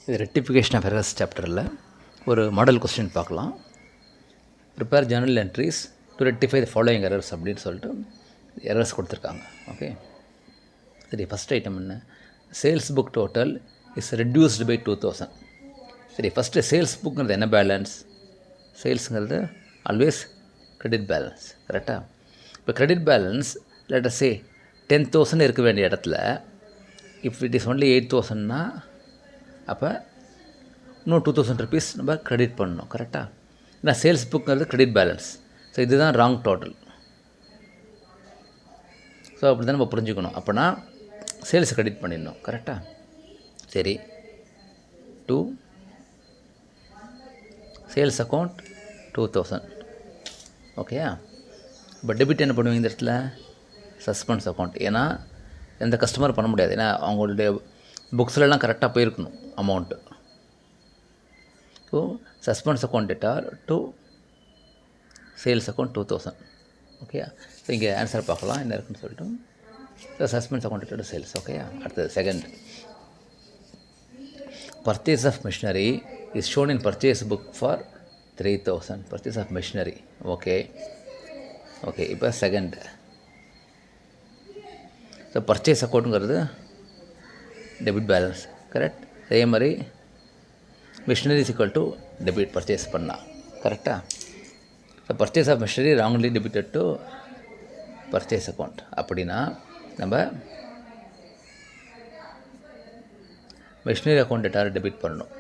இது rectification of errors சாப்டரில் ஒரு மாடல் கொஸ்டின் பார்க்கலாம். Prepare journal entries to rectify the following errors அப்படின்னு சொல்லிட்டு எரர்ஸ் கொடுத்துருக்காங்க. ஓகே, சரி, ஃபஸ்ட் ஐட்டம் என்ன? Sales book total is reduced by 2000. சரி, ஃபஸ்ட்டு சேல்ஸ் புக்குங்கிறது என்ன பேலன்ஸ்? சேல்ஸுங்கிறது ஆல்வேஸ் கிரெடிட் பேலன்ஸ், கரெக்டாக? இப்போ credit balance let us say 10,000 இருக்க வேண்டிய இடத்துல இஃப் இட் இஸ் ஒன்லி 8,000னா அப்போ இன்னும் 2,000 ருபீஸ் நம்ம கிரெடிட் பண்ணணும், கரெக்டாக? ஏன்னா சேல்ஸ் புக்குங்கிறது கிரெடிட் பேலன்ஸ். ஸோ இதுதான் ராங் டோட்டல். ஸோ அப்படி தான் நம்ம புரிஞ்சுக்கணும். அப்போனா சேல்ஸ் கிரெடிட் பண்ணிடணும், கரெக்டாக? சரி, டூ சேல்ஸ் அக்கௌண்ட் 2,000. ஓகேயா? இப்போ டெபிட் என்ன பண்ணுவீங்க இந்த இடத்துல? Suspense account. ஏன்னா எந்த கஸ்டமர் பண்ண முடியாது, ஏன்னா அவங்களுடைய புக்ஸ்லலாம் கரெக்டாக போயிருக்கணும் amount. So suspense account debtor to sales account 2,000. ஓகேயா? ஸோ இங்கே ஆன்சர் பார்க்கலாம் என்ன இருக்குன்னு சொல்லிட்டு. So suspense account debtor to sales. ஓகேயா? அடுத்தது second, purchase of machinery is shown in purchase book for 3,000. Purchase of machinery. Okay okay, இப்போ second. So purchase அக்கௌண்ட்டுங்கிறது டெபிட் பேலன்ஸ், கரெக்ட்? அதே மாதிரி machinery is equal to debit purchase பண்ணால், கரெக்டாக? So purchase of machinery wrongly debited to purchase account. அப்படின்னா நம்ம machinery account டேட்டாரை debit பண்ணணும்.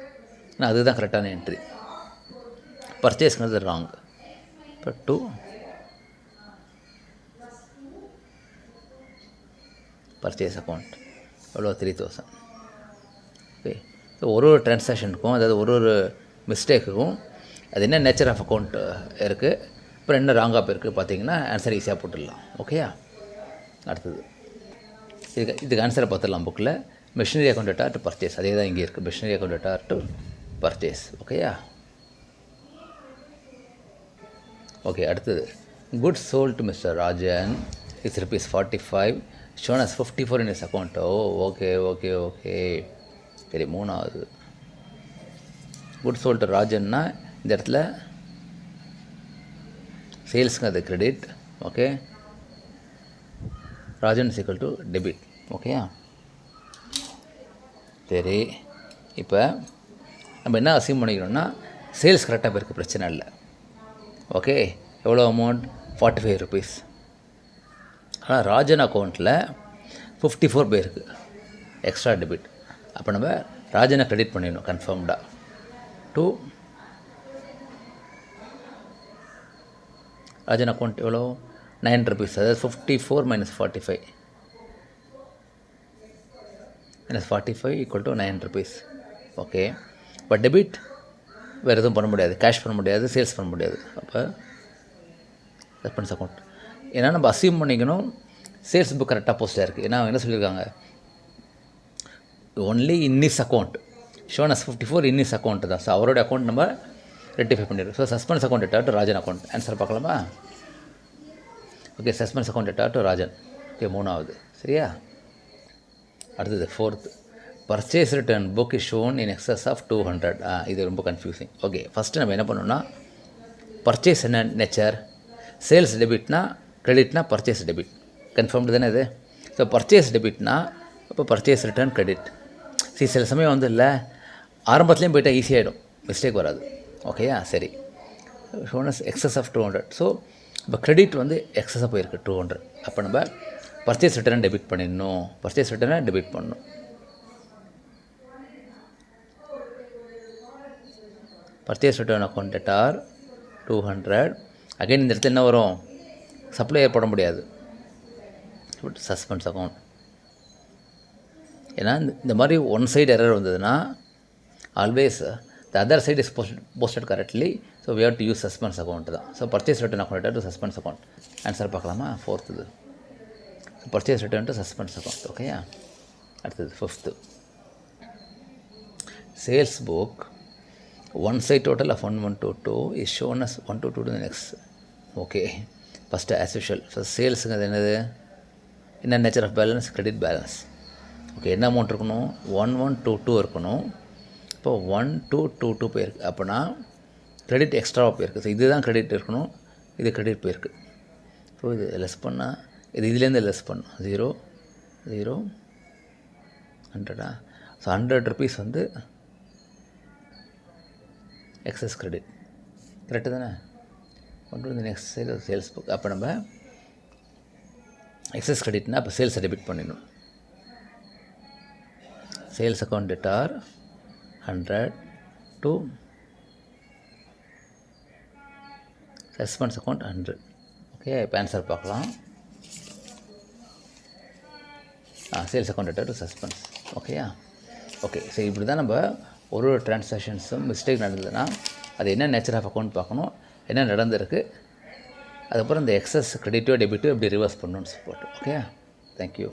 ஆனால் அதுதான் கரெக்டான என்ட்ரி. பர்ச்சேஸ்ங்கிறது ராங். இப்போ டூ பர்ச்சேஸ் அக்கௌண்ட் எவ்வளோ? 3,000. ஓகே, ஸோ ஒரு ட்ரான்சாக்ஷனுக்கும், அதாவது ஒரு மிஸ்டேக்குக்கும் அது என்ன நேச்சர் ஆஃப் அக்கௌண்ட் இருக்குது, அப்புறம் என்ன ராங்காக போயிருக்கு பார்த்தீங்கன்னா ஆன்சர் ஈஸியாக போட்டுடலாம். ஓகேயா? அடுத்தது இதுக்கு ஆன்சரை பார்த்துடலாம். புக்கில் machinery account data to purchase, அதே தான் இங்கே இருக்குது. Machinery account data to purchase. ஓகேயா? ஓகே, அடுத்தது goods sold to mister Rajan is ₹45 shown as 54 in is account. Oh okay okay okay, சரி. மூணாவது, குட்ஸ் சோல்ட் டு ராஜன்னா இந்த இடத்துல சேல்ஸுங்க அது credit. Okay, Rajan is equal to debit. ஓகேயா? சரி, இப்போ நம்ம என்ன அசியூம் பண்ணிக்கணும்னா சேல்ஸ் கரெக்டாக போயிருக்கு, பிரச்சனை இல்லை. ஓகே, எவ்வளோ அமௌண்ட்? 45 ருபீஸ். ஆனால் ராஜன் அக்கௌண்ட்டில் 54 போயிருக்கு, எக்ஸ்ட்ரா டெபிட். அப்போ நம்ம ராஜனை கிரெடிட் பண்ணிடணும் கன்ஃபார்ம்டாக. டூ ராஜன் அக்கௌண்ட் எவ்வளோ? 9 ருபீஸ். அதாவது 54 - 45 -45 ஈக்குவல் டு 9 ருபீஸ். ஓகே, இப்போ டெபிட் வேறு எதுவும் பண்ண முடியாது, கேஷ் பண்ண முடியாது, சேல்ஸ் பண்ண முடியாது. அப்போ சஸ்பென்ஸ் அக்கௌண்ட். ஏன்னா நம்ம அசியூம் பண்ணிக்கணும் சேல்ஸ் புக் கரெக்டாக போஸ்ட்டாக இருக்குது. ஏன்னா அவங்க என்ன சொல்லியிருக்காங்க? Only Innis account shown as 54 Innis account தான். ஸோ அவரோட அக்கௌண்ட் நம்ம ரெக்டிஃபை பண்ணிடுறோம். So suspense account data to Rajan account. Answer பார்க்கலாமா? Okay, suspense account data to Rajan. Okay, மூணாவது. சரியா? அடுத்தது fourth, purchase return book is shown in excess of 200. இது ரொம்ப கன்ஃபியூசிங். ஓகே, ஃபஸ்ட்டு நம்ம என்ன பண்ணணும்னா பர்ச்சேஸ் என்ன நேச்சர்? சேல்ஸ் டெபிட்னா கிரெடிட்னா பர்ச்சேஸ் டெபிட். கன்ஃபார்ம்டு தானே இது? ஸோ பர்ச்சேஸ் டெபிட்னா இப்போ பர்ச்சேஸ் ரிட்டர்ன் கிரெடிட். சில சமயம் வந்து இல்லை, ஆரம்பத்துலேயும் போய்ட்டால் ஈஸியாகிடும், மிஸ்டேக் வராது. ஓகேயா? சரி, ஷோனஸ் எக்ஸஸ் ஆஃப் 200. ஸோ இப்போ கிரெடிட் வந்து எக்ஸஸாக போயிருக்கு 200. அப்போ நம்ம பர்ச்சேஸ் ரிட்டர்னை டெபிட் பண்ணிடணும். பர்ச்சேஸ் ரிட்டர்னை டெபிட் பண்ணணும். Purchase return account டேட்டார் 200. அகைன் இந்த இடத்துல என்ன வரும்? சப்ளையர் போட முடியாது, சஸ்பென்ஸ் அக்கௌண்ட். ஏன்னா இந்த மாதிரி ஒன் சைடு எரர் வந்ததுன்னா always the other side is posted correctly. So we have to use suspense account தான். So purchase return account to suspense account. Answer பார்க்கலாமா? Fourth, purchase return to suspense account. ஓகேயா? அடுத்தது fifth, sales book one side total of 1122 is shown as 122 to the next. Okay, first as usual, so sales என்னது? என்ன nature of balance? Credit balance. Okay, என்ன amount இருக்கணும்? 1122 இருக்கணும். இப்போ 1 to 2 போயிருக்கு. அப்போனா கிரெடிட் எக்ஸ்ட்ராவாக போயிருக்கு. ஸோ இதுதான் கிரெடிட் இருக்கணும், இது கிரெடிட் போயிருக்கு. ஸோ இது லெஸ் பண்ணால் இதுலேருந்து லெஸ் பண்ணும் 0 0 100. ஸோ 100 rupees வந்து எக்ஸஸ் கிரெடிட். கரெக்டு தானே? கொண்டு வந்து நெக்ஸ்ட் சைடு சேல்ஸ் புக். அப்போ நம்ம எக்ஸஸ் கிரெடிட்னா அப்போ சேல்ஸை டெபிட் பண்ணிடணும். Sales account debtor 100 to suspense account 100. Okay, இப்போ ஆன்சர் பார்க்கலாம். Sales account debtor to suspense. ஓகேயா? ஓகே, சரி இப்படி தான் நம்ம ஒரு ட்ரான்சாக்ஷன்ஸும் மிஸ்டேக் நடந்ததுன்னா அது என்ன நேச்சர் ஆஃப் அக்கௌண்ட் பார்க்கணும், என்ன நடந்திருக்கு, அதுக்கப்புறம் இந்த எக்ஸஸ் கிரெடிட்டோ டெபிட்டோ எப்படி ரிவர்ஸ் பண்ணணும்னு போட்டு. Okay, thank you.